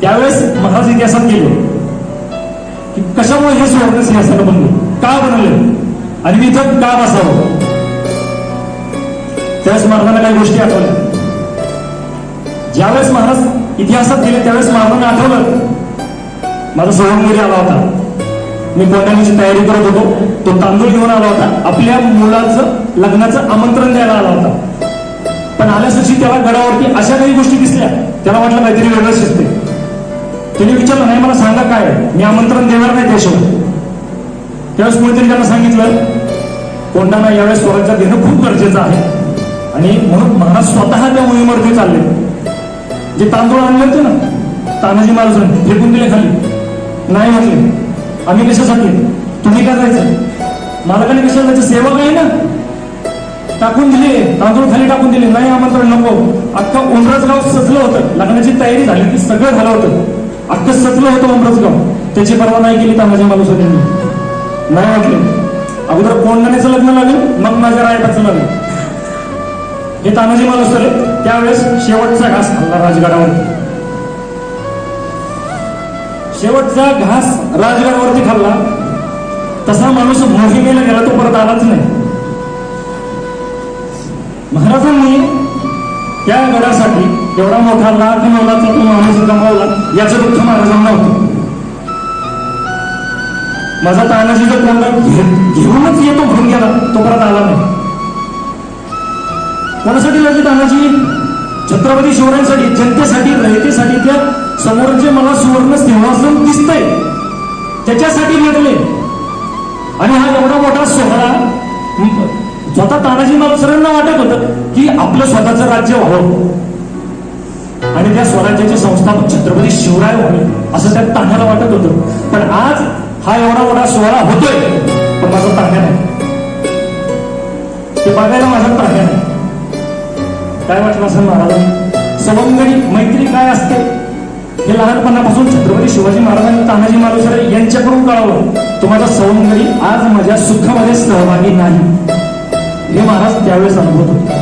त्यावेळेस महाराज इतिहासात गेले की कशामुळे हे सुवर्ण सिंहासन बनले, का बनले आणि मी इथं का बसावं. त्यावेळेस महाराजांना काही गोष्टी आठवल्या. ज्यावेळेस महाराज इतिहासात गेले त्यावेळेस महाराजांना आठवलं माझा सवंगडी आला होता, मी कोंडाण्याची तयारी करत होतो, तो तांदूळ घेऊन आला होता, आपल्या मुलाचं लग्नाचं आमंत्रण द्यायला आला होता. पण आल्यासाठी त्याला गडावरती अशा काही गोष्टी दिसल्या, त्याला वाटलं काहीतरी वेगळं शिजते. त्याने विचारलं नाही मला सांगा काय, मी आमंत्रण देणार नाही त्याशिवाय. त्यावेळेस कोणीतरी त्याला सांगितलं कोंढाणा यावेळेस स्वराज्यात देणं खूप गरजेचं आहे आणि म्हणून महाराज स्वतः त्या मोहिमेवरती चालले. जे तांदूळ आणले होते ना तानाजी महाराजांनी फेकून दिले खाली, नाही म्हटले आम्ही कशासाठी, तुम्ही काय जायचं, मालकाने कशाला जायचं, सेवक आहे ना, टाकून दिले तांदूळ खाली टाकून दिले, नाही आमंत्रण नको. अख्खं उमरजगाव सजलं होतं, लग्नाची तयारी झाली होती, सगळं झालं होतं, अख्खं सजलं होतं उमरजगाव. त्याची पर्वा नाही केली तानाजी मालुसरेंनी, नाही म्हटले अगोदर कोंढाण्याचं लग्न लागेल मग माझ्या रायबाचं लागेल. हे तानाजी मालुसरे त्यावेळेस शेवटचा घास खाल्ला राजगडावरती, शेवटचा घास राजगडावरती खाल्ला. तसा माणूस मोहिमेला गेला तो परत आलाच नाही. महाराजांनी त्या गडासाठी एवढा मोठा लाख मोलाचा तो माणूस गमावला, याचं दुःख महाराजांना होतं. माझा तानाजीचा कोंडा घेऊनच येतो म्हणून गेला, तो परत आला नाही. कोणासाठी लागले तानाजी, छत्रपती शिवरायांसाठी, जनतेसाठी, रयतेसाठी. त्या समोर जे मला सुवर्ण सिंहासन दिसतंय त्याच्यासाठी लढले. आणि हा एवढा मोठा सोहळा स्वतः तानाजी मालुसरेंना वाटत होतं की आपलं स्वतःचं राज्य व्हावं आणि त्या स्वराज्याचे संस्थापक छत्रपती शिवराय व्हावे असं त्या ताण्याला वाटत होतं. पण आज हा एवढा मोठा सोहळा होतोय पण माझा ताण्या नाही, ते बघायला माझा ताण्या नाही. काय वाटलं असं महाराजांना, सवंगडी मैत्री काय असते हे लहानपणापासून छत्रपती शिवाजी महाराजांनी तानाजी मालुसरे यांच्याकडून कळवलं. तो माझा सवंगडी आज माझ्या सुखामध्ये सहभागी नाही, हे महाराज त्यावेळेस अनुभवत होते.